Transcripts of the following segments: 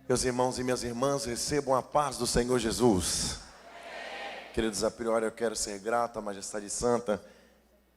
Meus irmãos e minhas irmãs, recebam a paz do Senhor Jesus. Queridos, a priori eu quero ser grato à Majestade Santa,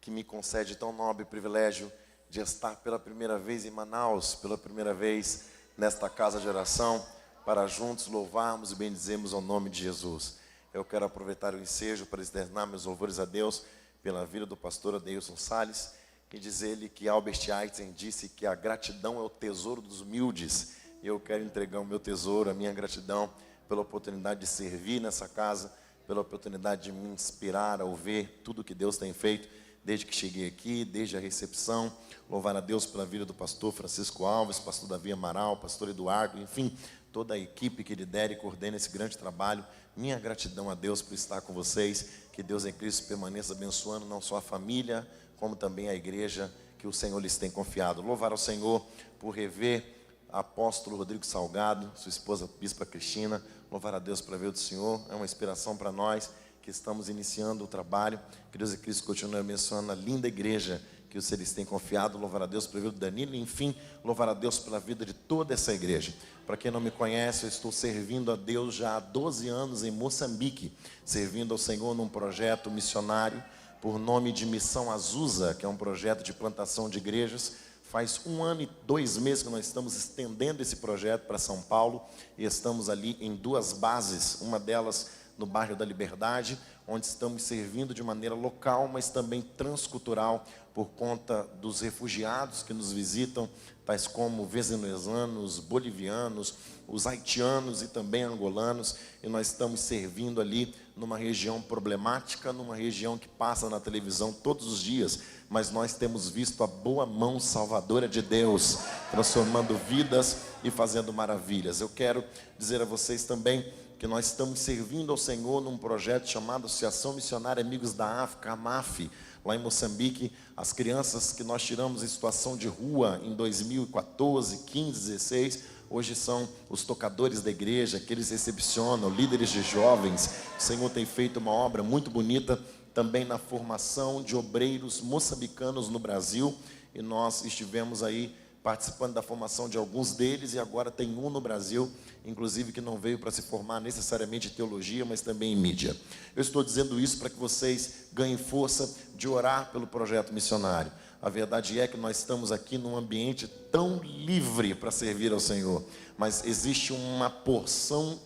que me concede tão nobre privilégio de estar pela primeira vez em Manaus, pela primeira vez nesta casa de oração, para juntos louvarmos e bendizermos ao nome de Jesus. Eu quero aproveitar o ensejo para externar meus louvores a Deus pela vida do pastor Adeilson Salles e dizer-lhe que Albert Einstein disse que a gratidão é o tesouro dos humildes. E eu quero entregar o meu tesouro, a minha gratidão pela oportunidade de servir nessa casa, pela oportunidade de me inspirar ao ver tudo que Deus tem feito desde que cheguei aqui, desde a recepção. Louvar a Deus pela vida do pastor Francisco Alves, pastor Davi Amaral, pastor Eduardo, enfim, toda a equipe que lidera e coordena esse grande trabalho. Minha gratidão a Deus por estar com vocês. Que Deus em Cristo permaneça abençoando não só a família, como também a igreja que o Senhor lhes tem confiado. Louvar ao Senhor por rever apóstolo Rodrigo Salgado, sua esposa Bispa Cristina. Louvar a Deus pela vida do Senhor, é uma inspiração para nós que estamos iniciando o trabalho. Que Deus e Cristo continue abençoando a linda igreja que o Senhor lhes tem confiado. Louvar a Deus pela vida do Danilo, enfim, louvar a Deus pela vida de toda essa igreja. Para quem não me conhece, eu estou servindo a Deus já há 12 anos em Moçambique, servindo ao Senhor num projeto missionário por nome de Missão Azusa, que é um projeto de plantação de igrejas. Faz 1 ano e 2 meses que nós estamos estendendo esse projeto para São Paulo e estamos ali em 2 bases, uma delas no bairro da Liberdade, onde estamos servindo de maneira local, mas também transcultural, por conta dos refugiados que nos visitam, tais como venezuelanos, bolivianos, os haitianos e também angolanos, e nós estamos servindo ali numa região problemática, numa região que passa na televisão todos os dias, mas nós temos visto a boa mão salvadora de Deus, transformando vidas e fazendo maravilhas. Eu quero dizer a vocês também que nós estamos servindo ao Senhor num projeto chamado Associação Missionária Amigos da África, AMAF, lá em Moçambique. As crianças que nós tiramos em situação de rua em 2014, 15, 16, hoje são os tocadores da igreja, que eles recepcionam, líderes de jovens. O Senhor tem feito uma obra muito bonita também na formação de obreiros moçambicanos no Brasil, e nós estivemos aí participando da formação de alguns deles, e agora tem um no Brasil, inclusive que não veio para se formar necessariamente em teologia, mas também em mídia. Eu estou dizendo isso para que vocês ganhem força de orar pelo projeto missionário. A verdade é que nós estamos aqui num ambiente tão livre para servir ao Senhor, mas existe uma porção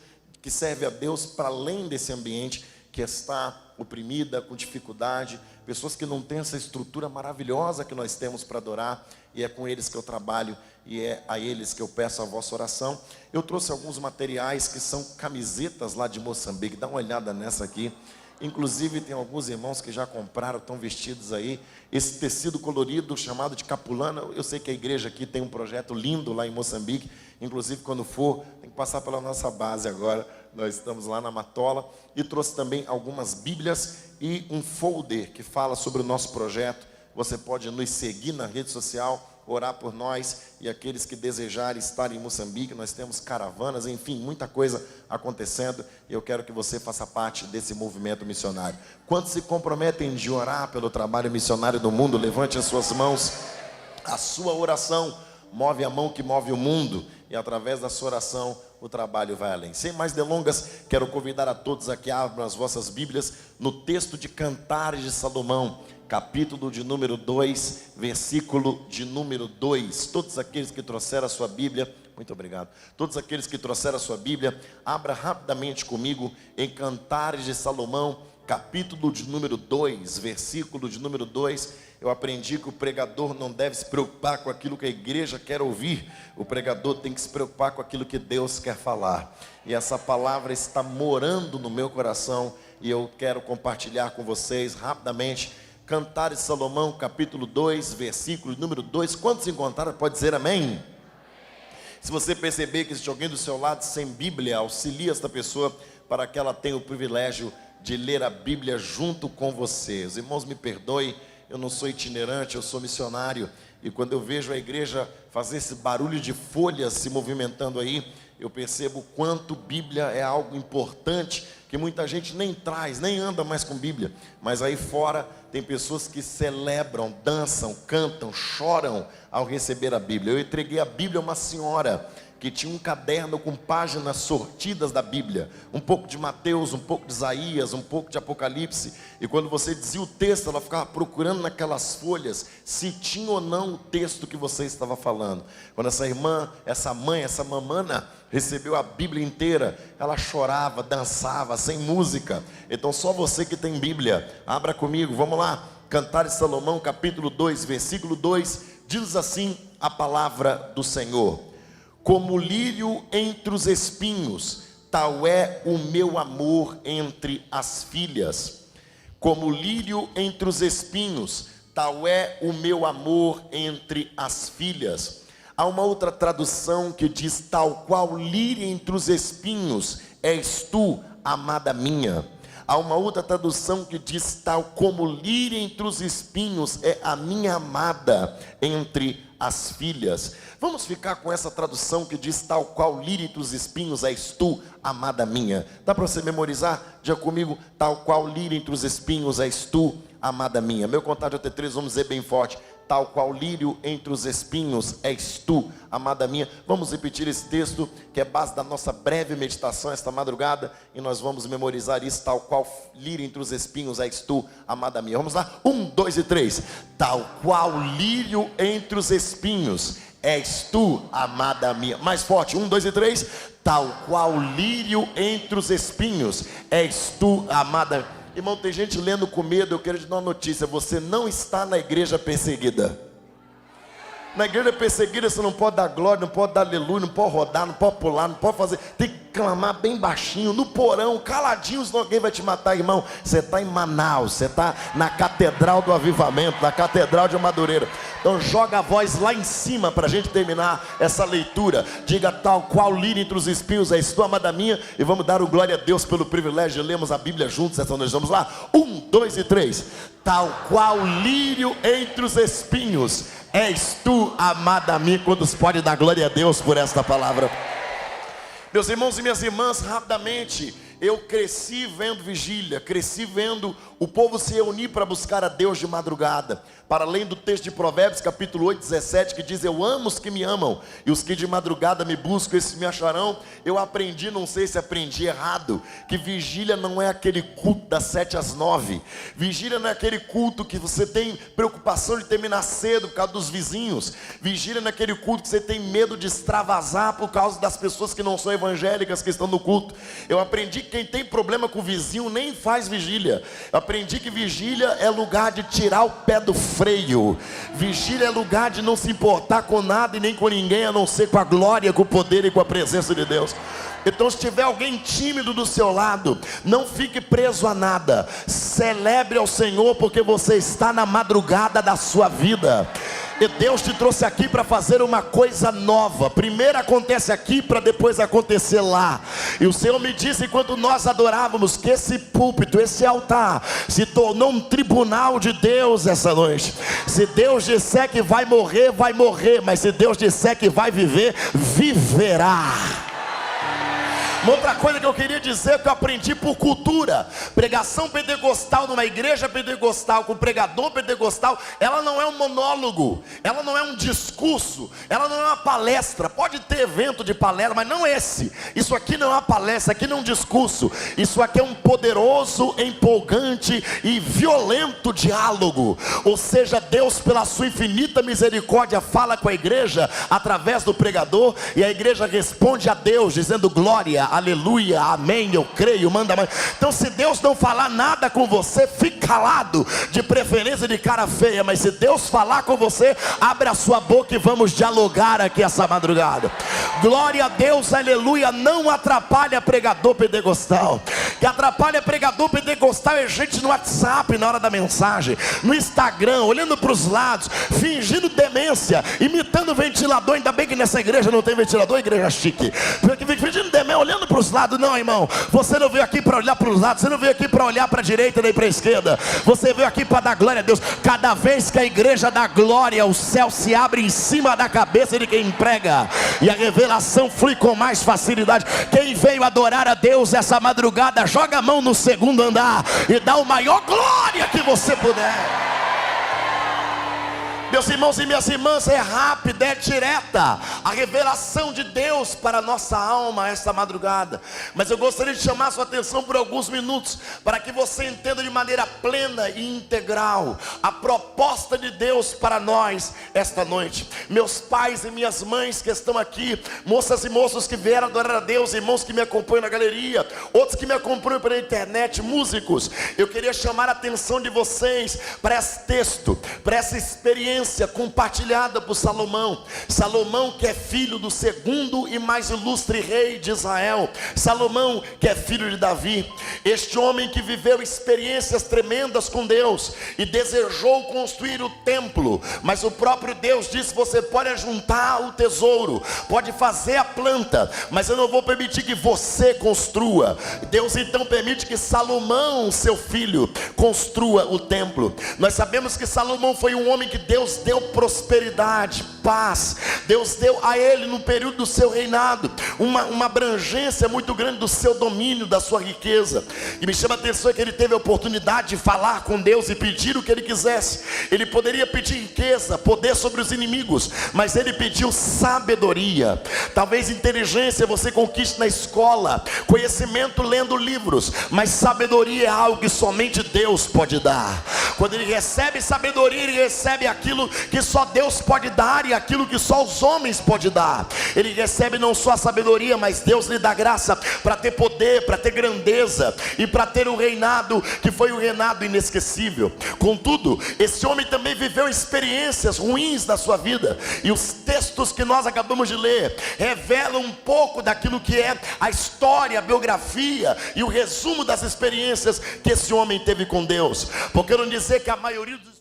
que serve a Deus para além desse ambiente, que está oprimida, com dificuldade, pessoas que não têm essa estrutura maravilhosa que nós temos para adorar, e é com eles que eu trabalho, e é a eles que eu peço a vossa oração. Eu trouxe alguns materiais que são camisetas lá de Moçambique, dá uma olhada nessa aqui. Inclusive tem alguns irmãos que já compraram, estão vestidos aí, esse tecido colorido chamado de capulana. Eu sei que a igreja aqui tem um projeto lindo lá em Moçambique, inclusive quando for, tem que passar pela nossa base agora, nós estamos lá na Matola. E trouxe também algumas bíblias e um folder que fala sobre o nosso projeto. Você pode nos seguir na rede social, orar por nós, e aqueles que desejarem estar em Moçambique, nós temos caravanas, enfim, muita coisa acontecendo, e eu quero que você faça parte desse movimento missionário. Quantos se comprometem de orar pelo trabalho missionário do mundo? Levante as suas mãos. A sua oração move a mão que move o mundo, e através da sua oração o trabalho vai além. Sem mais delongas, quero convidar a todos a que abram as vossas Bíblias no texto de Cantares de Salomão, capítulo de número 2, versículo de número 2. Todos aqueles que trouxeram a sua Bíblia, muito obrigado. Todos aqueles que trouxeram a sua Bíblia, abra rapidamente comigo em Cantares de Salomão, capítulo de número 2, versículo de número 2. Eu aprendi que o pregador não deve se preocupar com aquilo que a igreja quer ouvir. O pregador tem que se preocupar com aquilo que Deus quer falar. E essa palavra está morando no meu coração, e eu quero compartilhar com vocês rapidamente. Cantares de Salomão, capítulo 2, versículo número 2. Quantos encontraram? Pode dizer amém? Se você perceber que existe alguém do seu lado sem Bíblia, auxilie esta pessoa para que ela tenha o privilégio de ler a Bíblia junto com você. Os irmãos me perdoem, eu não sou itinerante, eu sou missionário, e quando eu vejo a igreja fazer esse barulho de folhas se movimentando aí, eu percebo o quanto Bíblia é algo importante, que muita gente nem traz, nem anda mais com Bíblia. Mas aí fora tem pessoas que celebram, dançam, cantam, choram ao receber a Bíblia. Eu entreguei a Bíblia a uma senhora que tinha um caderno com páginas sortidas da Bíblia, um pouco de Mateus, um pouco de Isaías, um pouco de Apocalipse, e quando você dizia o texto, ela ficava procurando naquelas folhas, se tinha ou não o texto que você estava falando. Quando essa irmã, essa mãe, essa mamana, recebeu a Bíblia inteira, ela chorava, dançava, sem música. Então só você que tem Bíblia, abra comigo, vamos lá, Cantares de Salomão, capítulo 2, versículo 2, diz assim a palavra do Senhor: como lírio entre os espinhos, tal é o meu amor entre as filhas. Como lírio entre os espinhos, tal é o meu amor entre as filhas. Há uma outra tradução que diz: tal qual lírio entre os espinhos, és tu, amada minha. Há uma outra tradução que diz: tal como lírio entre os espinhos, é a minha amada entre as filhas. Vamos ficar com essa tradução que diz: tal qual lírio entre os espinhos, és tu, amada minha. Dá para você memorizar? Diga comigo: tal qual lírio entre os espinhos, és tu, amada minha. Meu contágio até 3, vamos dizer bem forte: tal qual lírio entre os espinhos, és tu, amada minha. Vamos repetir esse texto, que é base da nossa breve meditação esta madrugada, e nós vamos memorizar isso: tal qual lírio entre os espinhos, és tu, amada minha. Vamos lá? 1, 2 e 3. Tal qual lírio entre os espinhos, és tu, amada minha. Mais forte, 1, 2 e 3. Tal qual lírio entre os espinhos, és tu, amada minha. Irmão, tem gente lendo com medo. Eu quero te dar uma notícia: você não está na igreja perseguida. Na igreja perseguida você não pode dar glória, não pode dar aleluia, não pode rodar, não pode pular, não pode fazer. Tem que clamar bem baixinho, no porão, caladinho, senão alguém vai te matar, irmão. Você está em Manaus, você está na Catedral do Avivamento, na Catedral de Madureira. Então joga a voz lá em cima para a gente terminar essa leitura. Diga: tal qual lírio entre os espinhos, és tu, amada minha. E vamos dar o glória a Deus pelo privilégio de lermos a Bíblia juntos essa noite. Vamos lá? 1, 2 e 3. Tal qual lírio entre os espinhos, és tu, amada minha. Quantos podem dar glória a Deus por esta palavra? Meus irmãos e minhas irmãs, rapidamente, eu cresci vendo vigília, cresci vendo o povo se reunir para buscar a Deus de madrugada. Para além do texto de Provérbios, capítulo 8, 17, que diz: eu amo os que me amam, e os que de madrugada me buscam, esses me acharão. Eu aprendi, não sei se aprendi errado, que vigília não é aquele culto das 7 às 9. Vigília não é aquele culto que você tem preocupação de terminar cedo por causa dos vizinhos. Vigília não é aquele culto que você tem medo de extravasar por causa das pessoas que não são evangélicas, que estão no culto. Eu aprendi que quem tem problema com o vizinho nem faz vigília. Eu aprendi que vigília é lugar de tirar o pé do freio. Vigília é lugar de não se importar com nada e nem com ninguém, a não ser com a glória, com o poder e com a presença de Deus. Então, se tiver alguém tímido do seu lado, não fique preso a nada. Celebre ao Senhor, porque você está na madrugada da sua vida. E Deus te trouxe aqui para fazer uma coisa nova. Primeiro acontece aqui, para depois acontecer lá. E o Senhor me disse, enquanto nós adorávamos, que esse púlpito, esse altar, se tornou um tribunal de Deus essa noite. Se Deus disser que vai morrer, vai morrer. Mas se Deus disser que vai viver, viverá. Uma outra coisa que eu queria dizer, que eu aprendi por cultura: pregação pentecostal numa igreja pentecostal, com pregador pentecostal, ela não é um monólogo, ela não é um discurso, ela não é uma palestra. Pode ter evento de palestra, mas não esse. Isso aqui não é uma palestra, aqui não é um discurso. Isso aqui é um poderoso, empolgante e violento diálogo. Ou seja, Deus, pela sua infinita misericórdia, fala com a igreja através do pregador, e a igreja responde a Deus dizendo: glória, aleluia, amém, eu creio, manda mais. Então, se Deus não falar nada com você, fique calado, de preferência de cara feia. Mas se Deus falar com você, abre a sua boca e vamos dialogar aqui essa madrugada. Glória a Deus, aleluia. Não atrapalha pregador pentecostal. Que atrapalha pregador pentecostal é gente no WhatsApp na hora da mensagem, no Instagram, olhando para os lados, fingindo demência, imitando ventilador. Ainda bem que nessa igreja não tem ventilador, igreja chique. Fingindo demência, é olhando para os lados, não, irmão. Você não veio aqui para olhar para os lados, você não veio aqui para olhar para a direita nem para a esquerda. Você veio aqui para dar glória a Deus. Cada vez que a igreja dá glória, o céu se abre em cima da cabeça de quem prega, e a revelação flui com mais facilidade. Quem veio adorar a Deus essa madrugada, joga a mão no segundo andar e dá o maior glória que você puder. Meus irmãos e minhas irmãs, é rápida, é direta a revelação de Deus para a nossa alma esta madrugada. Mas eu gostaria de chamar a sua atenção por alguns minutos, para que você entenda de maneira plena e integral a proposta de Deus para nós esta noite. Meus pais e minhas mães que estão aqui, moças e moços que vieram adorar a Deus, irmãos que me acompanham na galeria, outros que me acompanham pela internet, músicos, eu queria chamar a atenção de vocês para esse texto, para essa experiência compartilhada por Salomão. Salomão, que é filho do segundo e mais ilustre rei de Israel. Salomão, que é filho de Davi. Este homem que viveu experiências tremendas com Deus e desejou construir o templo, mas o próprio Deus disse: você pode ajuntar o tesouro, pode fazer a planta, mas eu não vou permitir que você construa. Deus então permite que Salomão, seu filho, construa o templo. Nós sabemos que Salomão foi um homem que Deus deu prosperidade, paz. Deus deu a ele, no período do seu reinado, uma abrangência muito grande do seu domínio, da sua riqueza. E me chama a atenção que ele teve a oportunidade de falar com Deus e pedir o que ele quisesse. Ele poderia pedir riqueza, poder sobre os inimigos, mas ele pediu sabedoria. Talvez inteligência você conquiste na escola, conhecimento lendo livros, mas sabedoria é algo que somente Deus pode dar. Quando ele recebe sabedoria, ele recebe aquilo que só Deus pode dar e aquilo que só os homens podem dar. Ele recebe não só a sabedoria, mas Deus lhe dá graça para ter poder, para ter grandeza e para ter um reinado que foi um reinado inesquecível. Contudo, esse homem também viveu experiências ruins na sua vida, e os textos que nós acabamos de ler revelam um pouco daquilo que é a história, a biografia e o resumo das experiências que esse homem teve com Deus. Porque eu não dizer que a maioria dos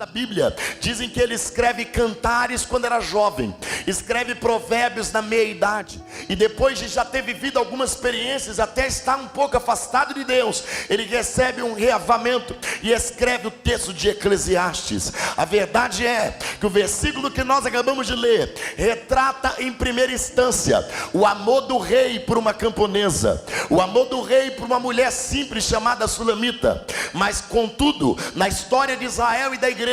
da Bíblia dizem que ele escreve cantares quando era jovem, escreve provérbios na meia idade, e depois de já ter vivido algumas experiências, até estar um pouco afastado de Deus, ele recebe um reavamento e escreve o texto de Eclesiastes. A verdade é que o versículo que nós acabamos de ler retrata em primeira instância o amor do rei por uma camponesa, o amor do rei por uma mulher simples chamada Sulamita. Mas contudo, na história de Israel e da igreja,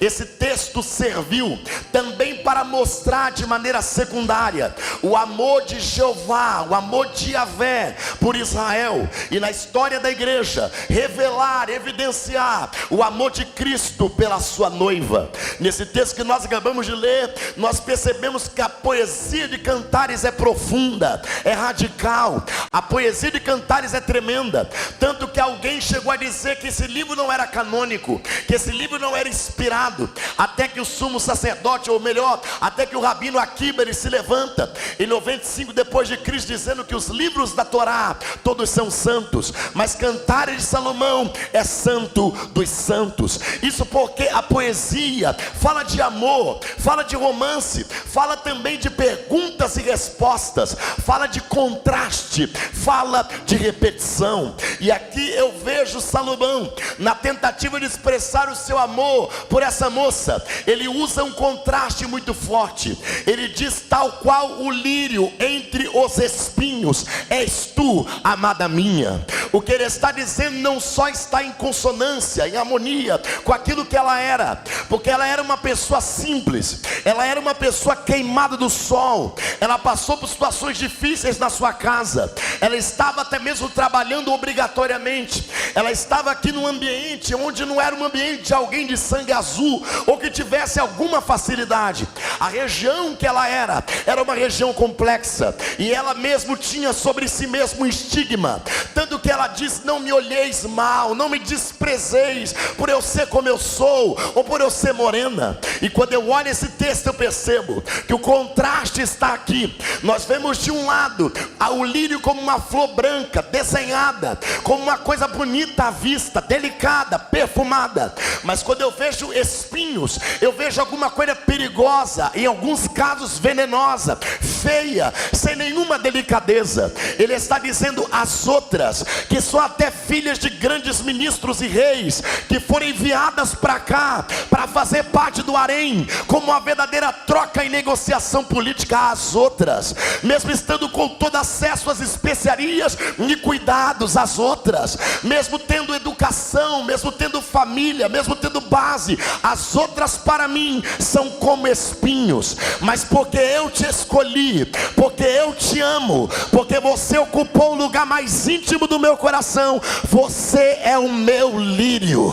esse texto serviu também para mostrar de maneira secundária o amor de Jeová, o amor de Yahvé por Israel, e na história da igreja revelar, evidenciar o amor de Cristo pela sua noiva. Nesse texto que nós acabamos de ler, nós percebemos que a poesia de Cantares é profunda, é radical. A poesia de Cantares é tremenda, tanto que alguém chegou a dizer que esse livro não era canônico, que esse livro não era inspirado, até que o sumo sacerdote, ou melhor, até que o rabino Akiba, ele se levanta em 95 depois de Cristo, dizendo que os livros da Torá todos são santos, mas Cantares de Salomão é santo dos santos. Isso porque a poesia fala de amor, fala de romance, fala também de perguntas e respostas, fala de contraste, fala de repetição. E aqui eu vejo Salomão, na tentativa de expressar o seu amor por essa moça, ele usa um contraste muito forte. Ele diz: tal qual o lírio entre os espinhos és tu, amada minha. O que ele está dizendo não só está em consonância, em harmonia com aquilo que ela era, porque ela era uma pessoa simples, ela era uma pessoa queimada do sol, ela passou por situações difíceis na sua casa, ela estava até mesmo trabalhando obrigatoriamente, ela estava aqui num ambiente onde não era um ambiente de alguém de sangue azul, ou que tivesse alguma facilidade. A região que ela era uma região complexa, e ela mesmo tinha sobre si mesmo um estigma, tanto que ela diz: não me olheis mal, não me desprezeis por eu ser como eu sou, ou por eu ser morena. E quando eu olho esse texto, eu percebo que o contraste está aqui aqui, nós vemos de um lado o lírio como uma flor branca, desenhada, como uma coisa bonita à vista, delicada, perfumada. Mas quando eu vejo espinhos, eu vejo alguma coisa perigosa, em alguns casos venenosa, feia, sem nenhuma delicadeza. Ele está dizendo às outras, que são até filhas de grandes ministros e reis, que foram enviadas para cá, para fazer parte do harém, como uma verdadeira troca e negociação política. Às outras, mesmo estando com todo acesso às especiarias e cuidados, às outras, mesmo tendo educação, mesmo tendo família, mesmo tendo base, as outras para mim são como espinhos. Mas porque eu te escolhi, porque eu te amo, porque você ocupou o lugar mais íntimo do meu coração, você é o meu lírio.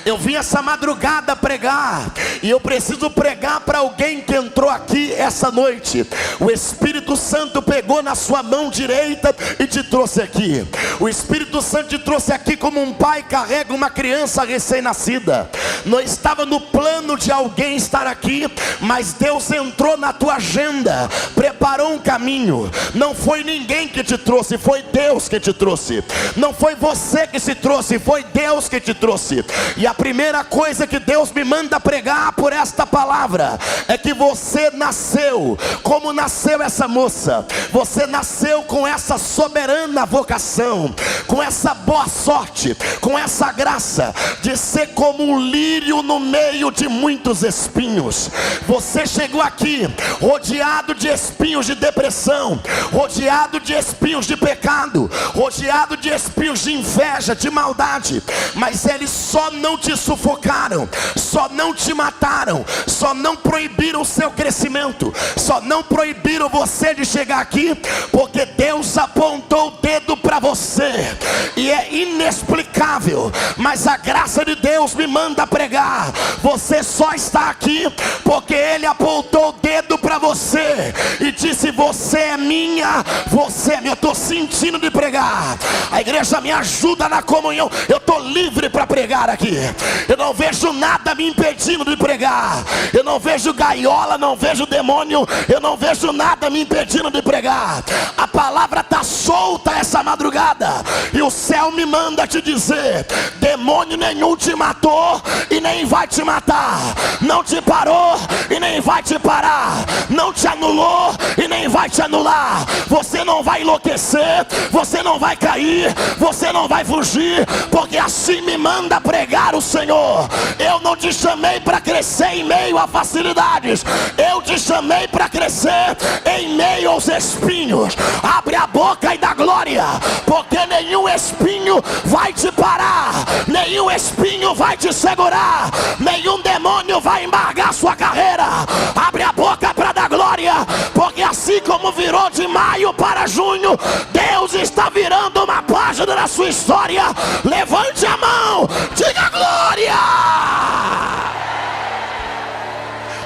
Eu vim essa madrugada pregar, e eu preciso pregar para alguém que entrou aqui essa noite. O Espírito Santo pegou na sua mão direita e te trouxe aqui. O Espírito Santo te trouxe aqui como um pai carrega uma criança recém-nascida. Não estava no plano de alguém estar aqui, mas Deus entrou na tua agenda, preparou um caminho. Não foi ninguém que te trouxe, foi Deus que te trouxe. Não foi você que se trouxe, foi Deus que te trouxe. E a primeira coisa que Deus me manda pregar por esta palavra é que você nasceu como nasceu essa moça. Você nasceu com essa soberana vocação, com essa boa sorte, com essa graça de ser como um lírio no meio de muitos espinhos. Você chegou aqui rodeado de espinhos de depressão, rodeado de espinhos de pecado, rodeado de espinhos de inveja, de maldade, mas eles só não te sufocaram, só não te mataram, só não proibiram o seu crescimento, só não proibiram você de chegar aqui, porque Deus apontou o dedo para você, e é inexplicável, mas a graça de Deus me manda pregar. Você só está aqui porque Ele apontou o dedo para você e disse: você é minha, você é minha. Eu estou sentindo de pregar. A igreja me ajuda na comunhão. Eu estou livre para pregar aqui. Eu não vejo nada me impedindo de pregar. Eu não vejo gaiola, não vejo demônio. Eu não vejo nada me impedindo de pregar. A palavra está solta essa madrugada, e o céu me manda te dizer: demônio nenhum te matou e nem vai te matar. Não te parou e nem vai te parar. Não te anulou e nem vai te anular. Você não vai enlouquecer, você não vai cair, você não vai fugir, porque assim me manda pregar o Senhor. Eu não te chamei para crescer em meio a facilidades, eu te chamei para crescer em meio aos espinhos. Abre a boca e dá glória, porque nenhum espinho vai te parar, nenhum espinho vai te segurar, nenhum demônio vai embargar sua carreira. Abre a boca para dar glória, porque assim como virou de maio para junho, Deus está virando uma página na sua história. Levante a mão, diga glória.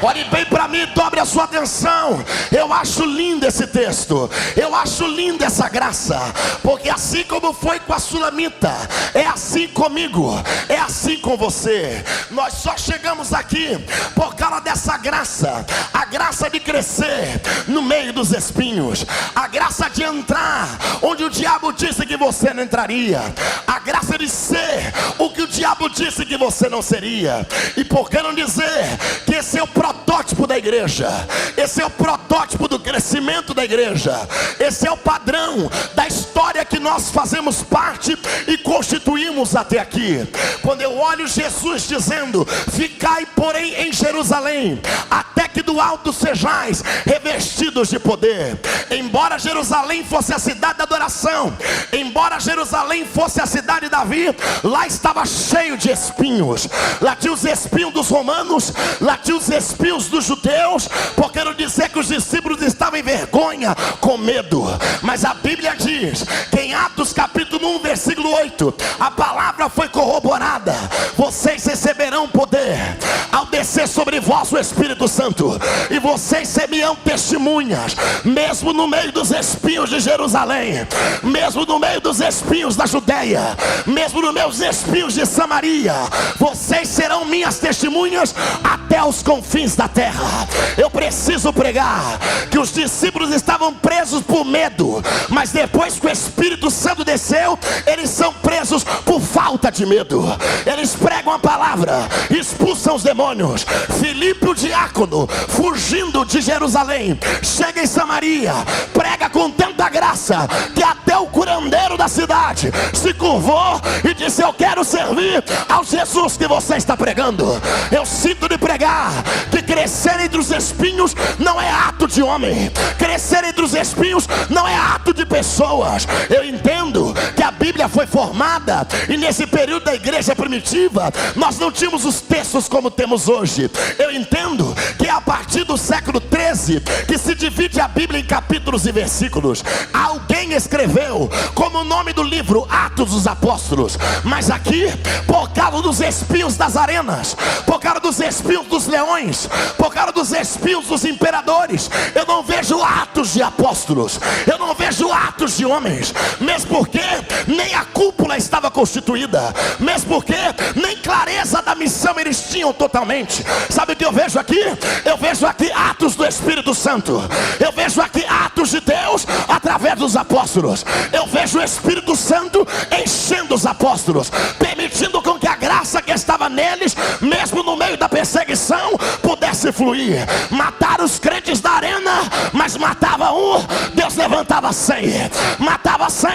Olhe bem para mim, dobre a sua atenção. Eu acho lindo esse texto, eu acho linda essa graça, porque assim como foi com a Sulamita, é assim comigo, é assim com você. Nós só chegamos aqui por causa dessa graça, a graça de crescer no meio dos espinhos, a graça de entrar onde o diabo disse que você não entraria, a graça de ser o que o diabo disse que você não seria. E por que não dizer que esse é o protótipo da igreja, esse é o protótipo do crescimento da igreja, esse é o padrão da história que nós fazemos parte e constituímos até aqui. Quando eu olho Jesus dizendo: ficai porém em Jerusalém, até que do alto sejais revestidos de poder. Embora Jerusalém fosse a cidade da adoração, embora Jerusalém fosse a cidade de Davi, lá estava cheio de espinhos. Lá tinha os espinhos dos romanos, lá tinha os espinhos dos judeus, porque não dizer que os discípulos estavam em vergonha, com medo. Mas a Bíblia diz que em Atos capítulo 1 versículo 8, a palavra foi corroborada: vocês receberão poder. ao descer sobre vós o Espírito Santo, e vocês serão testemunhas, mesmo no meio dos espinhos de Jerusalém, mesmo no meio dos espinhos da Judeia, mesmo no meio dos espinhos de Samaria. Vocês serão minhas testemunhas até os confins da terra. Eu preciso pregar que os discípulos estavam presos por medo, mas depois que o Espírito Santo desceu, eles são presos por falta de medo. Eles pregam a palavra, expulsam os demônios. Filipe, o diácono, fugindo de Jerusalém, chega em Samaria, prega com tanta graça que até o curandeiro da cidade se curvou e disse: eu quero servir ao Jesus que você está pregando. Eu sinto de pregar que crescer entre os espinhos não é ato de homem, crescer entre os espinhos não é ato de pessoas. Eu entendo que a Bíblia foi formada, e nesse período da igreja primitiva nós não tínhamos os textos como temos hoje. Eu entendo que é a partir do século 13 que se divide a Bíblia em capítulos e versículos. Alguém escreveu como o nome do livro Atos dos Apóstolos, mas aqui, por causa dos espinhos das arenas, por causa dos espinhos dos leões, por causa dos espinhos dos imperadores, eu não vejo atos de apóstolos, eu não vejo atos de homens, mesmo porque nem a cúpula estava constituída, mesmo porque nem clareza da missão eles tinham totalmente. Sabe o que eu vejo aqui? Eu vejo aqui atos do Espírito Santo, eu vejo aqui atos de Deus através dos apóstolos. Eu vejo o Espírito Santo enchendo os apóstolos, permitindo com que a graça que estava neles, mesmo no meio da perseguição, pudesse fluir. Mataram os crentes da arena, mas matava um, Deus levantava 100, matava 100,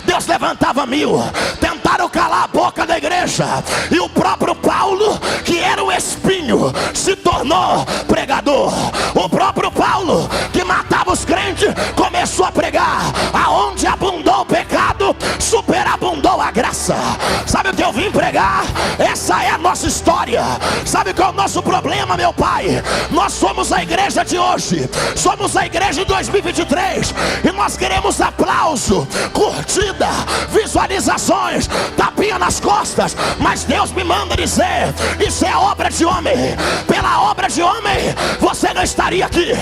Deus levantava 1000. Tentaram calar a boca da igreja, e o próprio Paulo, que era o espinho, se tornou pregador. O próprio Paulo, que matava os crentes, começou a pregar. Aonde abundou o pecado, superabundou a graça. Sabe o que eu vim pregar? Essa é a nossa história. Sabe qual é o nosso problema, meu pai? Nós somos a igreja de hoje, somos a igreja de 2023, e nós queremos aplauso, curtida, visualizações, tapinha nas costas. Mas Deus me manda dizer: isso é obra de homem. Pela obra de homem você não estaria aqui.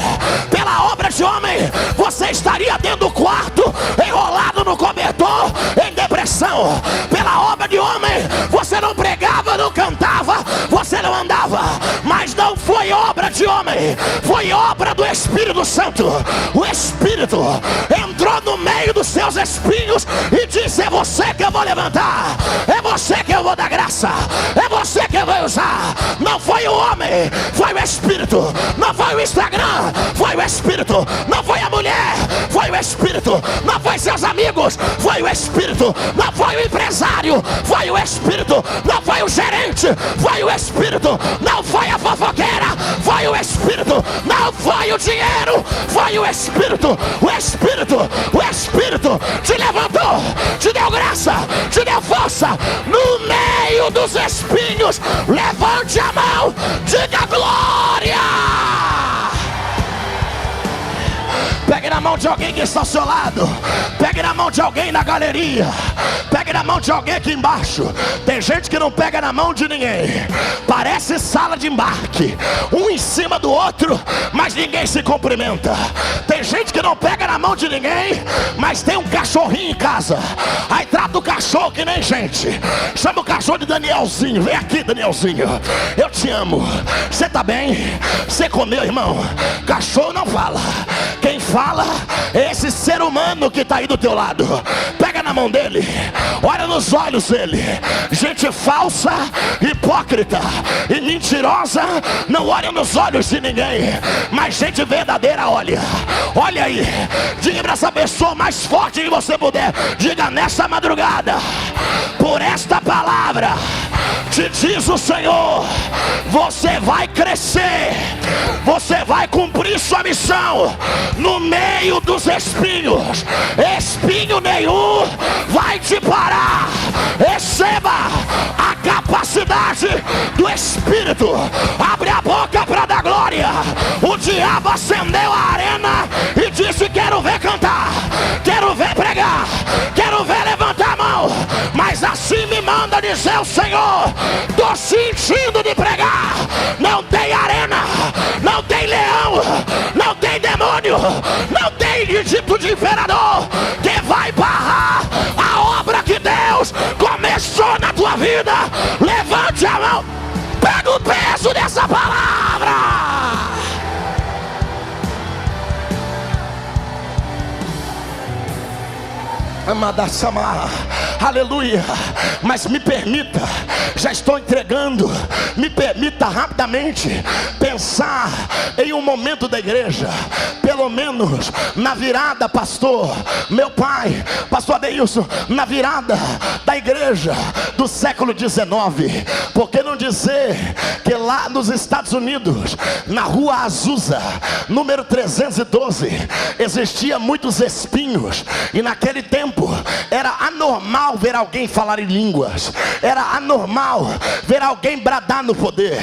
Pela obra de homem você estaria dentro do quarto, enrolado no cobertor, em depressão. Pela obra de homem você não pregava, não cantava, você não andava. Mas não foi obra de homem, foi obra do Espírito Santo. O Espírito entrou no meio dos seus espinhos e disse: é você que eu vou levantar, é você que eu vou dar graça, é você que eu vou usar. Não foi o homem, foi o Espírito. Não foi o Instagram, foi o Espírito. Não foi a mulher, foi o Espírito. Não foi seus amigos, foi o Espírito. Não foi o empresário, foi o Espírito. Não foi o gerente, foi o Espírito. Não foi a fofoqueira, foi o Espírito. Não foi o dinheiro, foi o Espírito. O Espírito, o Espírito te levantou, te deu graça, te deu força. No meio dos espinhos, levante a mão, diga glória. Pegue na mão de alguém que está ao seu lado, pegue na mão de alguém na galeria, pegue na mão de alguém aqui embaixo. Tem gente que não pega na mão de ninguém, parece sala de embarque, um em cima do outro, mas ninguém se cumprimenta. Tem gente que não pega na mão de ninguém, mas tem um cachorrinho em casa, aí trata o cachorro que nem gente. Chama o cachorro de Danielzinho: vem aqui, Danielzinho, eu te amo. Você tá bem? Você comeu, irmão? Cachorro não fala, quem fala é esse ser humano que está aí do teu lado. Pega na mão dele, olha nos olhos dele. Gente falsa, hipócrita e mentirosa não olha nos olhos de ninguém, mas gente verdadeira olha. Olha aí, diga para essa pessoa mais forte que você puder, diga: nessa madrugada, por esta palavra te diz o Senhor, você vai crescer, você vai cumprir sua missão no meio dos espinhos. Espinho nenhum vai te parar. Receba a capacidade do Espírito. Abre a boca para dar glória. O diabo acendeu a arena e disse: quero ver cantar, quero ver pregar, quero ver levantar a mão. Mas assim me manda dizer o Senhor: estou sentindo de pregar não tem tipo de imperador que vai barrar a obra que Deus começou na tua vida. Levante a mão, pega o peso dessa palavra. Amada Samar, aleluia. Mas me permita, já estou entregando, me permita rapidamente pensar em um momento da igreja, pelo menos na virada, pastor, meu pai, pastor Adeilson, na virada da igreja do século XIX. Por que não dizer que lá nos Estados Unidos, na rua Azusa, número 312, existia muitos espinhos, e naquele tempo era anormal ver alguém falar em línguas, era anormal ver alguém bradar no poder.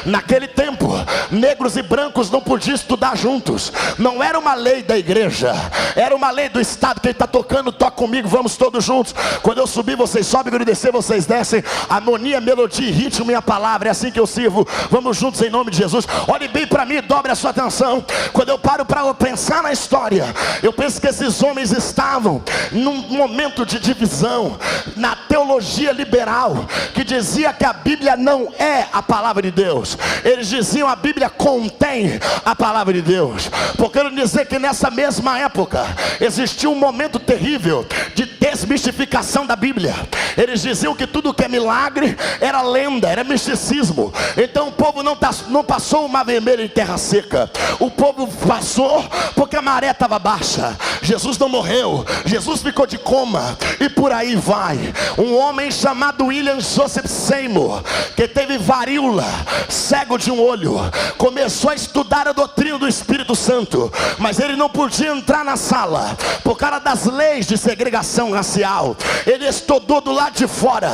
Naquele tempo, negros e brancos não podiam estudar juntos. Não era uma lei da igreja, era uma lei do estado. Quem está tocando, toca comigo, vamos todos juntos. Quando eu subir, vocês sobem, quando eu descer, vocês descem. Harmonia, melodia, ritmo, minha palavra, é assim que eu sirvo. Vamos juntos em nome de Jesus. Olhe bem para mim, dobre a sua atenção. Quando eu paro para pensar na história, eu penso que esses homens estavam num momento de divisão na teologia liberal, que dizia que a Bíblia não é a palavra de Deus. Eles diziam a Bíblia contém a palavra de Deus. Porque eu dizer que nessa mesma época existia um momento terrível de desmistificação da Bíblia. Eles diziam que tudo que é milagre era lenda, era misticismo. Então o povo não passou uma vermelha em terra seca. O povo passou porque a maré estava baixa. Jesus não morreu, Jesus ficou de coma, e por aí vai. Um homem chamado William Joseph Seymour, que teve varíola, cego de um olho, começou a estudar a doutrina do Espírito Santo, mas ele não podia entrar na sala por causa das leis de segregação racial. Ele estudou do lado de fora,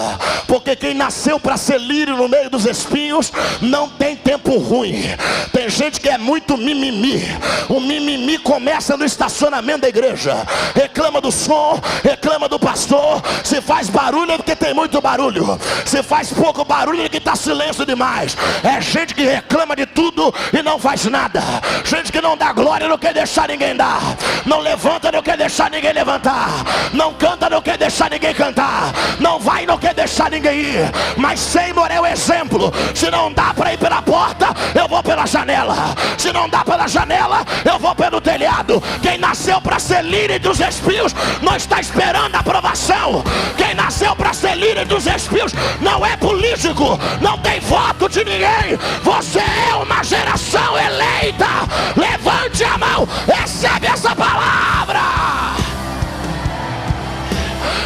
porque quem nasceu para ser lírio no meio dos espinhos não tem tempo ruim. Tem gente que é muito mimimi. O mimimi começa no estacionamento da igreja. Reclama do som, reclama do pastor. Se faz barulho é porque tem muito barulho. Se faz pouco barulho é porque está silêncio demais. É gente que reclama de tudo e não faz nada. Gente que não dá glória e não quer deixar ninguém dar. Não levanta, não quer deixar ninguém levantar. Não canta, não quer deixar ninguém cantar. Não vai, não quer deixar ninguém ir. Mas Seymour é o exemplo. Se não dá para ir pela porta, eu vou pela janela. Se não dá pela janela, eu vou pelo telhado. Quem nasceu para ser líder dos espinhos não está esperando a aprovação. Quem nasceu para ser líder dos espinhos não é político, não tem voto de ninguém. Você é uma geração eleita. Levante a mão, recebe essa palavra.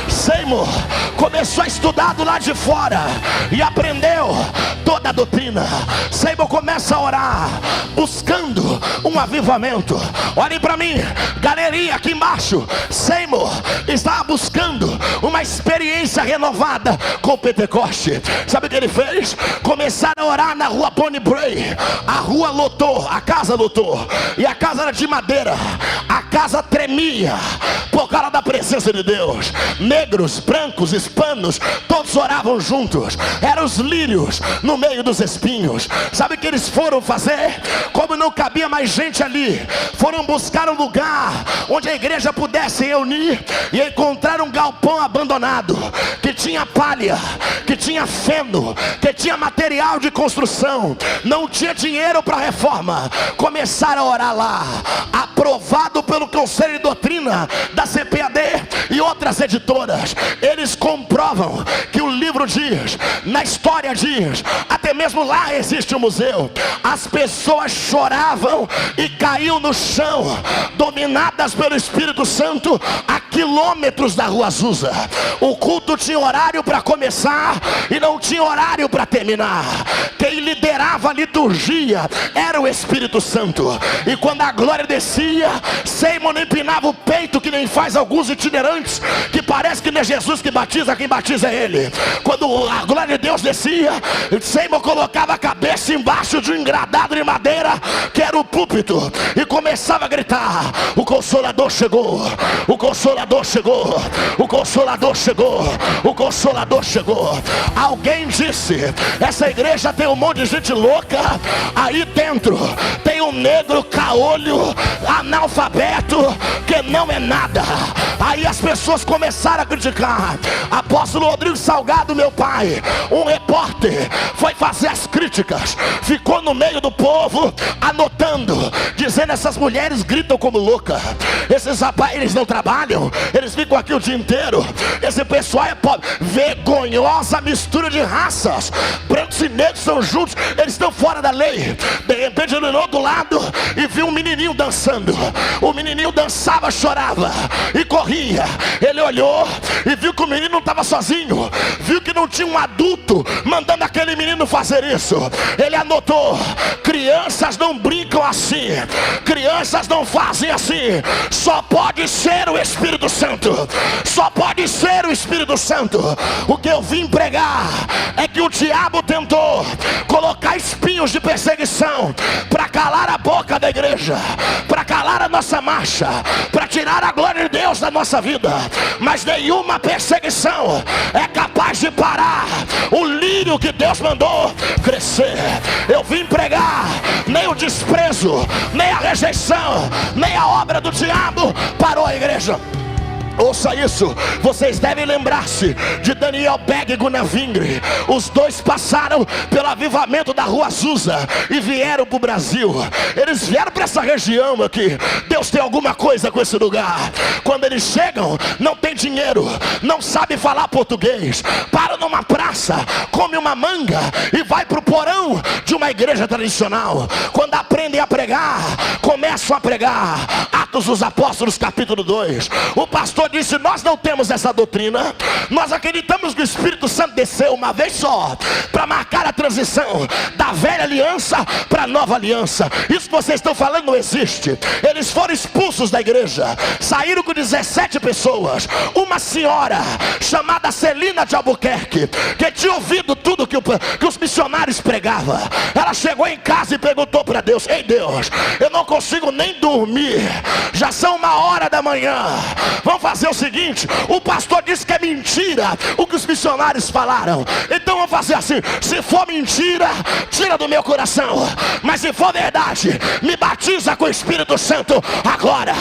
Seymour começou a estudar do lado de fora e aprendeu toda a doutrina. Seymour começa a orar, buscando um avivamento. Olhem para mim, galerinha aqui embaixo. Seymour estava buscando uma experiência renovada com o Pentecoste. Sabe o que ele fez? Começaram a orar na rua Bonnie Bray. A rua lotou, a casa lotou, e a casa era de madeira. A casa tremia por causa da presença de Deus. Negros, brancos, hispanos, todos oravam juntos. Eram os lírios no meio dos espinhos. Sabe o que eles foram fazer? Como não cabia mais gente ali, foram buscar um lugar onde a igreja pudesse reunir, e encontraram um galpão abandonado, que tinha palha, que tinha feno, que tinha material de construção. Não tinha dinheiro para reforma. Começaram a orar lá, aprovado pelo Conselho de Doutrina da CPAD e outras editoras. Eles comprovam que o livro diz, na história diz, até mesmo lá existe um museu. As pessoas choravam e caíam no chão, dominadas pelo Espírito Santo, a quilômetros da rua Azusa. O culto tinha horário para começar e não tinha horário para terminar. Quem liderava a liturgia era o Espírito Santo. E quando a glória descia, Seymour empinava o peito, que nem faz alguns itinerantes, que parece que não é Jesus que batiza, quem batiza é Ele. Quando a glória de Deus descia, Seymour colocava a cabeça embaixo de um engradado de madeira, que era o púlpito, e começava a gritar: o Consolador chegou, o Consolador chegou, o Consolador chegou, o Consolador chegou. Alguém disse: essa igreja tem um monte de gente louca, aí dentro tem um negro caolho, analfabeto, que não é nada. Aí as pessoas começaram a criticar. Apóstolo Rodrigo Salgado, meu pai, um repórter, foi fazer as críticas, ficou no meio do povo anotando, dizendo: essas mulheres gritam como louca, esses rapazes, eles não trabalham, eles ficam aqui o dia inteiro, esse pessoal é pobre. Vergonhosa mistura de raças, brancos e negros são juntos, eles estão fora da lei. De repente ele olhou do lado e viu um menininho dançando. O menininho dançava, chorava e corria. Ele olhou e viu que o menino não estava sozinho, viu que não tinha um adulto mandando aquele menino fazer isso. Ele anotou: crianças não brincam assim, crianças não fazem assim, só pode ser o Espírito Santo, só pode ser o Espírito Santo. O que eu vim pregar é que o diabo tentou colocar espinhos de perseguição para calar a boca da igreja, para calar a nossa marcha, para tirar a glória de Deus da nossa vida, mas nenhuma perseguição é capaz de parar o lírio que Deus mandou crescer. Eu vim pregar: nem o desprezo, nem a rejeição, nem a obra do diabo parou a igreja. Ouça isso, vocês devem lembrar-se de Daniel Peg e Gunnar Vingre. Os dois passaram pelo avivamento da Rua Azusa e vieram para o Brasil. Eles vieram para essa região aqui. Deus tem alguma coisa com esse lugar. Quando eles chegam, não tem dinheiro, não sabe falar português, param numa praça, come uma manga e vai para o porão de uma igreja tradicional. Quando aprendem a pregar, começam a pregar. Atos dos Apóstolos capítulo 2. O pastor disse: nós não temos essa doutrina, nós acreditamos que o Espírito Santo desceu uma vez só para marcar a transição da velha aliança para a nova aliança. Isso que vocês estão falando não existe. Eles foram expulsos da igreja, saíram com 17 pessoas. Uma senhora chamada Celina de Albuquerque, que tinha ouvido tudo que os missionários pregavam, ela chegou em casa e perguntou para Deus: ei Deus, eu não consigo nem dormir, já são 1h da manhã, vamos fazer o seguinte: o pastor disse que é mentira o que os missionários falaram, então vamos fazer assim, se for mentira, tira do meu coração, mas se for verdade, me batiza com o Espírito Santo agora.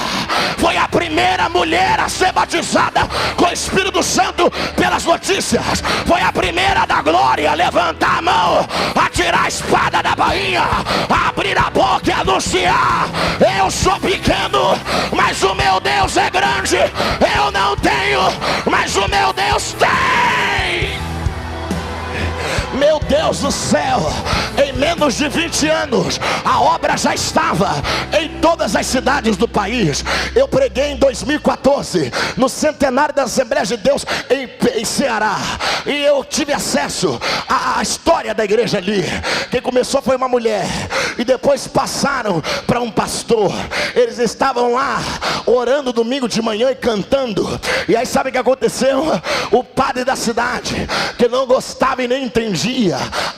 Foi a primeira mulher a ser batizada com o Espírito Santo pelas notícias, foi a primeira da glória a levantar a mão, a tirar a espada da bainha, a abrir a boca e anunciar: eu sou pequeno, mas o meu Deus é grande. Eu não tenho, mas o meu Deus tem. Meu Deus do céu, em menos de 20 anos a obra já estava em todas as cidades do país. Eu preguei em 2014 no centenário da Assembleia de Deus em Ceará, e eu tive acesso à história da igreja ali. Quem começou foi uma mulher, e depois passaram para um pastor. Eles estavam lá orando domingo de manhã e cantando. E aí sabe o que aconteceu? O padre da cidade, que não gostava e nem entendia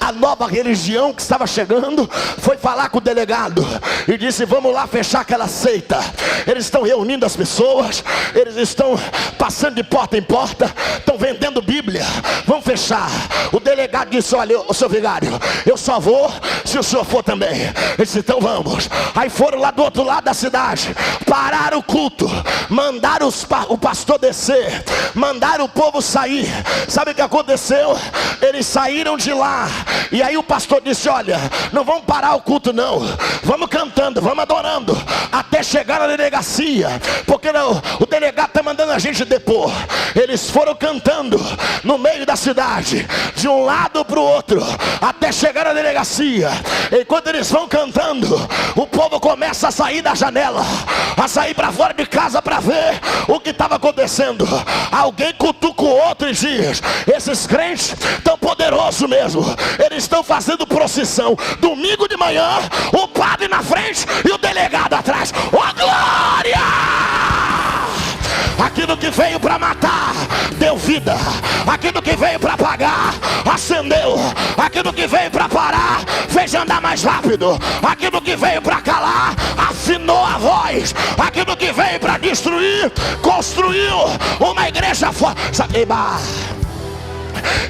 a nova religião que estava chegando, foi falar com o delegado e disse: vamos lá fechar aquela seita. Eles estão reunindo as pessoas, eles estão passando de porta em porta, estão vendendo Bíblia, vamos fechar. O delegado disse: olha, o seu vigário, eu só vou se o senhor for também. Ele disse: então vamos. Aí foram lá do outro lado da cidade, pararam o culto, mandaram o pastor descer, mandaram o povo sair. Sabe o que aconteceu? Eles saíram de lá, e aí o pastor disse: olha, não vamos parar o culto não, vamos cantando, vamos adorando até chegar na delegacia, porque o delegado está mandando a gente depor. Eles foram cantando no meio da cidade, de um lado para o outro, até chegar na delegacia. Enquanto eles vão cantando, o povo começa a sair da janela, a sair para fora de casa para ver o que estava acontecendo. Alguém cutuca o outro e diz: esses crentes tão poderosos mesmo, eles estão fazendo procissão domingo de manhã, o padre na frente e o delegado atrás. Oh glória! Aquilo que veio para matar, deu vida. Aquilo que veio para apagar, acendeu. Aquilo que veio para parar, fez andar mais rápido. Aquilo que veio para calar, afinou a voz. Aquilo que veio para destruir, construiu uma igreja forte.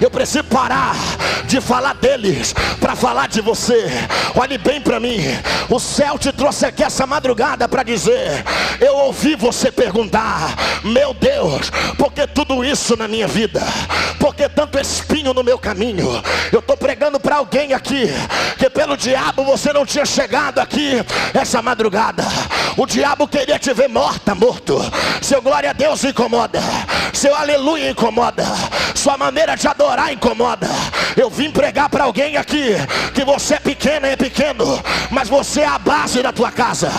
Eu preciso parar de falar deles para falar de você. Olhe bem para mim. O céu te trouxe aqui essa madrugada para dizer: eu ouvi você perguntar: meu Deus, por que tudo isso na minha vida? Por que tanto espinho no meu caminho? Eu estou pregando para alguém aqui que pelo diabo você não tinha chegado aqui essa madrugada. O diabo queria te ver morto. Seu glória a Deus incomoda. Seu aleluia incomoda. Sua maneira de adorar incomoda. Eu vim pregar para alguém aqui que você é pequeno e é pequeno, mas você é a base da tua casa.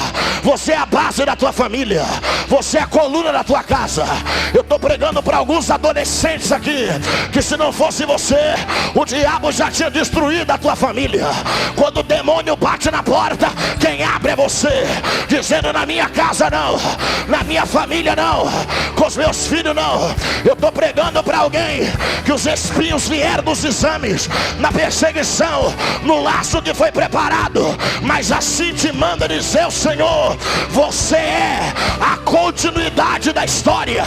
Você é a base da tua família. Você é a coluna da tua casa. Eu estou pregando para alguns adolescentes aqui que se não fosse você, o diabo já tinha destruído a tua família. Quando o demônio bate na porta, quem abre é você, dizendo: na minha casa não, na minha família não, com os meus filhos não. Eu estou pregando para alguém que os espinhos vieram dos exames, na perseguição, no laço que foi preparado, mas assim te manda dizer o Senhor: você é a continuidade da história.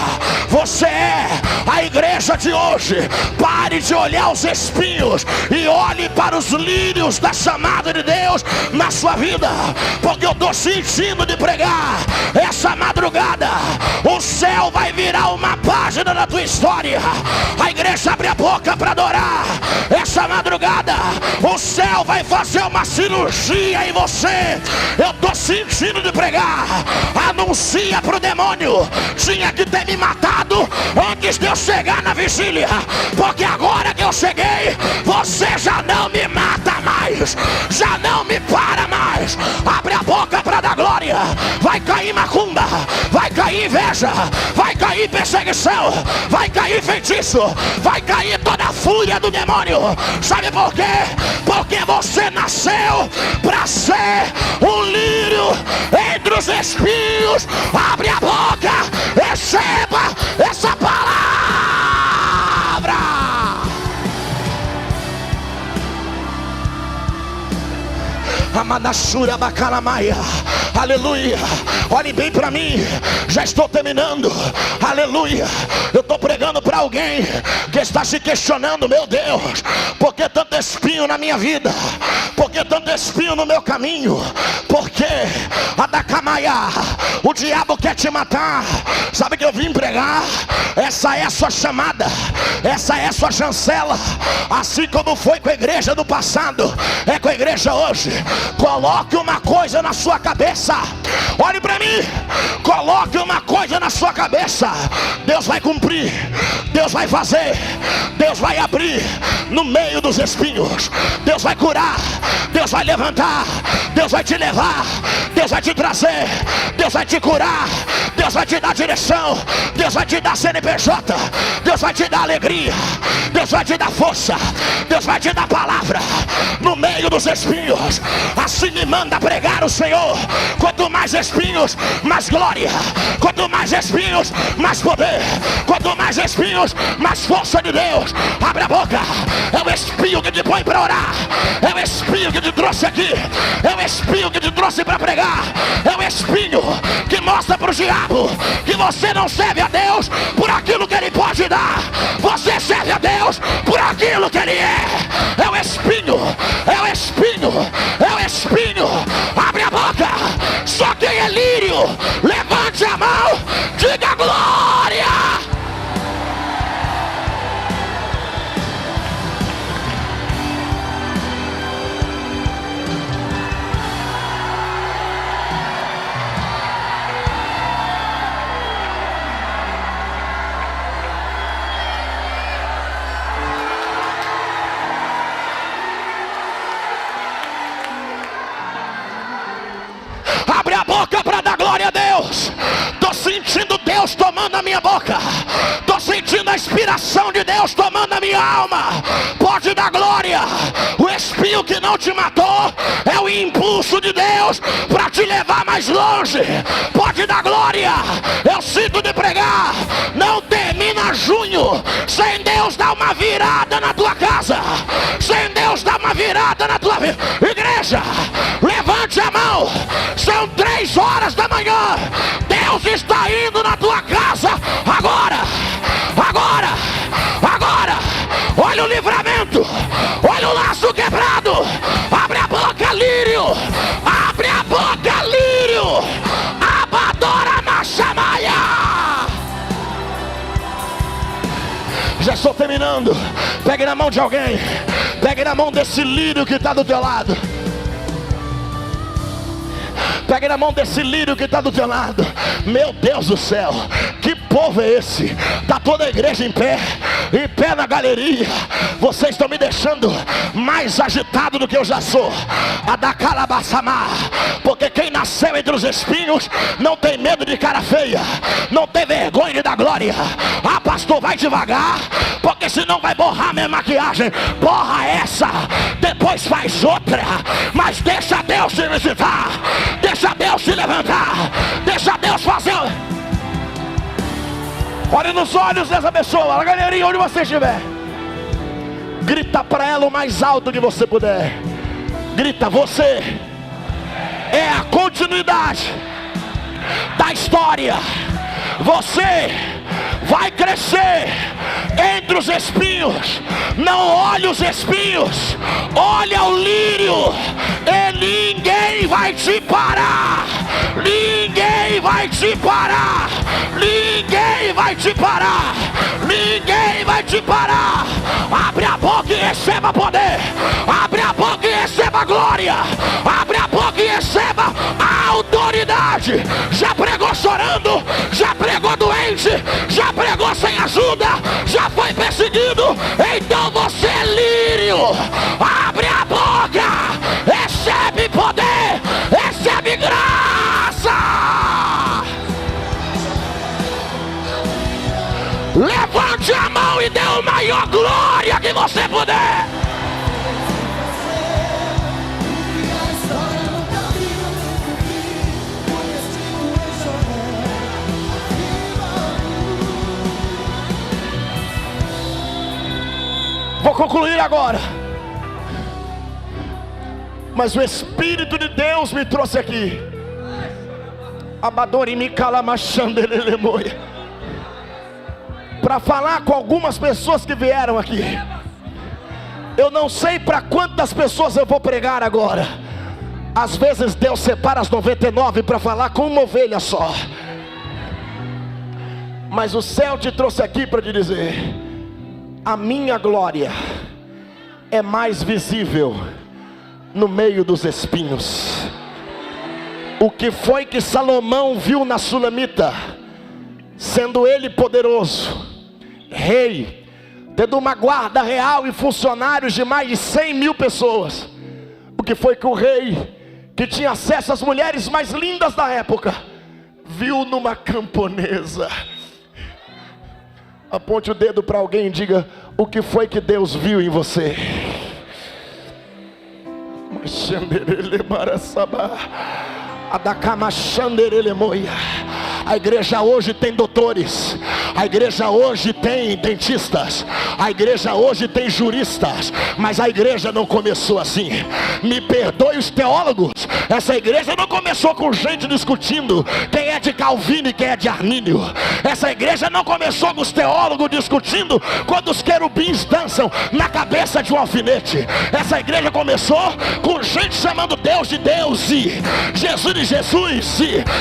Você é a igreja de hoje. Pare de olhar os espinhos e olhe para os lírios da chamada de Deus na sua vida, porque eu estou sentindo de pregar essa madrugada. O céu vai virar uma página da tua história. A igreja abre a boca para adorar essa madrugada. O céu vai fazer uma cirurgia em você. Eu estou sentindo de pregar. Anuncia para o demônio: tinha que ter me matado antes de eu chegar na vigília, porque agora que eu cheguei, você já não me mata mais, já não me para mais. Abre a boca para dar glória. Vai cair macumba, vai cair inveja, vai cair perseguição, vai cair feitiço, vai cair toda a fúria do demônio. Sabe por quê? Porque você nasceu para ser um lírio entre os espinhos. Abre a boca, receba essa palavra. Amanashura Bacalamaia. Aleluia. Olhe bem para mim. Já estou terminando. Aleluia. Eu estou pregando para alguém que está se questionando: meu Deus, por que tanto espinho na minha vida? Por que tanto espinho no meu caminho? Por que Adacamaia? O diabo quer te matar. Sabe que eu vim pregar? Essa é a sua chamada. Essa é a sua chancela. Assim como foi com a igreja do passado, é com a igreja hoje. Coloque uma coisa na sua cabeça. Olhe para mim. Coloque uma coisa na sua cabeça. Deus vai cumprir. Deus vai fazer. Deus vai abrir no meio dos espinhos. Deus vai curar. Deus vai levantar. Deus vai te levar. Deus vai te trazer. Deus vai te curar. Deus vai te dar direção. Deus vai te dar CNPJ. Deus vai te dar alegria. Deus vai te dar força. Deus vai te dar palavra no meio dos espinhos. Assim me manda pregar o Senhor. Quanto mais espinhos, mais glória. Quanto mais espinhos, mais poder. Quanto mais espinhos, mais força de Deus. Abre a boca. É o espinho que te põe para orar. É o espinho que te trouxe aqui. É o espinho que te trouxe para pregar. É o espinho que mostra para o diabo que você não serve a Deus por aquilo que Ele pode dar. Você serve a Deus por aquilo que Ele é. É o espinho. É o espinho. É o espinho. Abre a boca. Só quem é lírio, levante a mão, diga glória. Abre a boca para dar glória a Deus. Estou sentindo Deus tomando a minha boca. Estou sentindo a inspiração de Deus tomando a minha alma. Pode dar glória. O espinho que não te matou é o impulso de Deus para te levar mais longe. Pode dar glória. Eu sinto de pregar dar uma virada na tua casa, sem Deus dar uma virada na tua vida. Igreja, levante a mão. São 3 horas da manhã. Deus está indo na tua casa agora, agora, agora. Olha o livramento, olha o laço quebrado. Abre a boca, lírio. Abre a boca, lírio. Abadora Machamaia. Já estou terminando. Pegue na mão de alguém. Pegue na mão desse lírio que está do teu lado. Pegue na mão desse lírio que está do teu lado. Meu Deus do céu, que povo é esse? Está toda a igreja em pé na galeria. Vocês estão me deixando mais agitado do que eu já sou. Adacalabassamá. Porque quem nasceu entre os espinhos não tem medo de cara feia, não tem vergonha de dar glória. Ah, pastor, vai devagar, porque senão vai borrar minha maquiagem. Borra essa, depois faz outra. Mas deixa Deus te visitar, deixa Deus te levantar, deixa Deus fazer. Olhe nos olhos dessa pessoa, a galerinha, onde você estiver. Grita para ela o mais alto que você puder. Grita: você é a continuidade da história. Você vai crescer entre os espinhos. Não olhe os espinhos, olha o lírio. E ninguém vai te parar. Ninguém vai te parar. Ninguém vai te parar. Ninguém vai te parar. Abre a boca e receba poder. Abre a boca e receba glória. Abre a boca e receba a autoridade. Já pregou chorando, já pregou doente, já pregou sem ajuda, já foi perseguido. Então você é lírio. Abre a boca, recebe poder, recebe graça. Levante a mão e dê a maior glória que você puder. Vou concluir agora. Mas o Espírito de Deus me trouxe aqui. Para falar com algumas pessoas que vieram aqui. Eu não sei para quantas pessoas eu vou pregar agora. Às vezes Deus separa as 99 para falar com uma ovelha só. Mas o céu te trouxe aqui para te dizer: a minha glória é mais visível no meio dos espinhos. O que foi que Salomão viu na Sulamita, sendo ele poderoso, rei, tendo uma guarda real e funcionários de mais de 100 mil pessoas. O que foi que o rei, que tinha acesso às mulheres mais lindas da época, viu numa camponesa? Aponte o dedo para alguém e diga: o que foi que Deus viu em você? A igreja hoje tem doutores, a igreja hoje tem dentistas, a igreja hoje tem juristas, mas a igreja não começou assim. Me perdoe os teólogos, essa igreja não começou com gente discutindo quem é de Calvino e quem é de Armínio. Essa igreja não começou com os teólogos discutindo quando os querubins dançam na cabeça de um alfinete. Essa igreja começou com gente chamando Deus de Deus e Jesus de Jesus,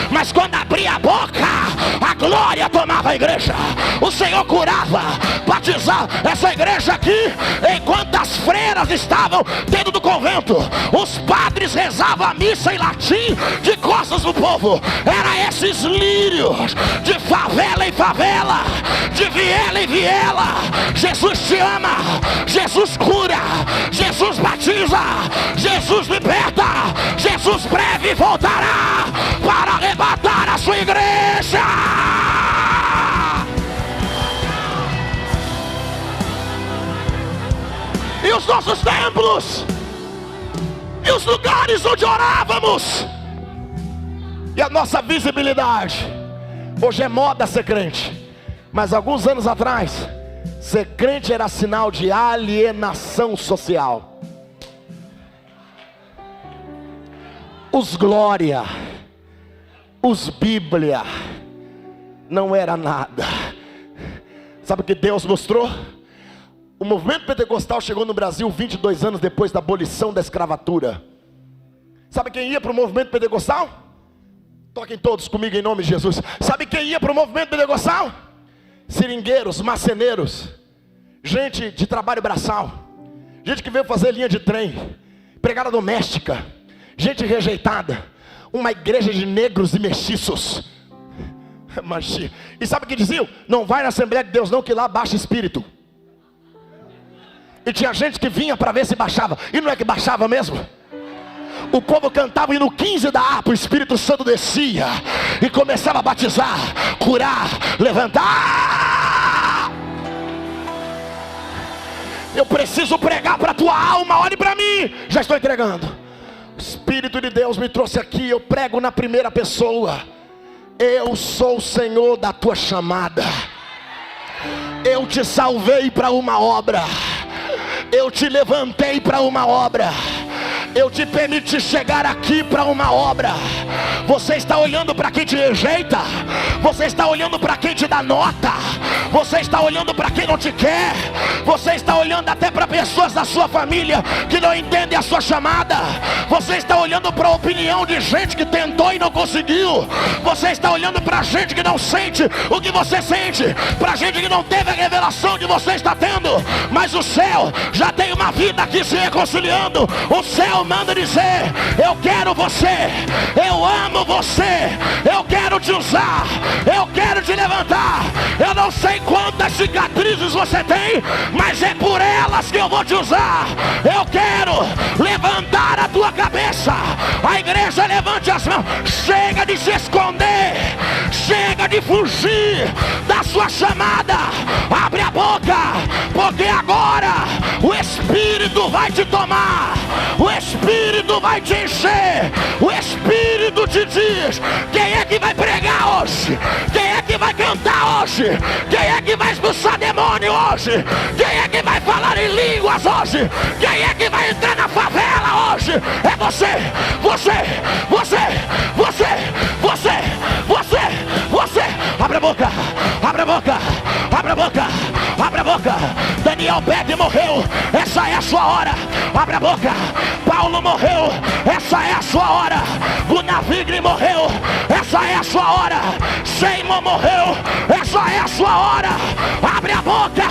mas quando abria a boca, a glória tomava a igreja. O Senhor curava, batizava. Essa igreja aqui, enquanto as freiras estavam dentro do convento, os padres rezavam a missa em latim de costas do povo. Era esses lírios de favela em favela, de viela em viela. Jesus te ama, Jesus cura, Jesus batiza, Jesus liberta. Jesus breve voltará para arrebatar a sua igreja. E os nossos templos, e os lugares onde orávamos, e a nossa visibilidade. Hoje é moda ser crente, mas alguns anos atrás Ser crente era sinal de alienação social. Os glória, os Bíblia, não era nada. Sabe o que Deus mostrou? O movimento pentecostal chegou no Brasil 22 anos depois da abolição da escravatura. Sabe quem ia para o movimento pentecostal? Toquem todos comigo em nome de Jesus. Sabe quem ia para o movimento pentecostal? Seringueiros, marceneiros, gente de trabalho braçal, gente que veio fazer linha de trem, empregada doméstica, gente rejeitada, uma igreja de negros e mestiços. E sabe o que diziam? Não vai na Assembleia de Deus não, que lá baixa espírito. E tinha gente que vinha para ver se baixava, e não é que baixava mesmo. O povo cantava e no 15 da harpa o Espírito Santo descia e começava a batizar, curar, levantar. Eu preciso pregar para a tua alma, olhe para mim. Já estou entregando. O Espírito de Deus me trouxe aqui, eu prego na primeira pessoa. Eu sou o Senhor da tua chamada. Eu te salvei para uma obra. Eu te levantei para uma obra. Eu te permiti chegar aqui para uma obra. Você está olhando para quem te rejeita. Você está olhando para quem te dá nota. Você está olhando para quem não te quer. Você está olhando até para pessoas da sua família que não entendem a sua chamada. Você está olhando para a opinião de gente que tentou e não conseguiu. Você está olhando para gente que não sente o que você sente, para gente que não teve a revelação que você está tendo. Mas o céu já tem uma vida aqui se reconciliando. O céu manda dizer: eu quero você, eu amo você, eu quero te usar, eu quero te levantar. Eu não sei quantas cicatrizes você tem, mas é por elas que eu vou te usar. Eu quero levantar a tua cabeça. A igreja, levante as mãos. Chega de se esconder, chega de fugir da sua chamada. Abre a boca, porque agora o Espírito vai te tomar. O Espírito vai te encher. O Espírito te diz: quem é que vai pregar hoje? Quem é que vai cantar hoje? Quem é que vai expulsar demônio hoje? Quem é que vai falar em línguas hoje? Quem é que vai entrar na favela hoje? É você, você, você, você, você, você, você. Abre a boca, abre a boca, abre a boca, abre a boca. Daniel Beck morreu, essa é a sua hora. Abre a boca. Paulo morreu, essa é a sua hora. Gunnar Vigre morreu, essa é a sua hora. Seymour morreu, essa é a sua hora. Abre a boca,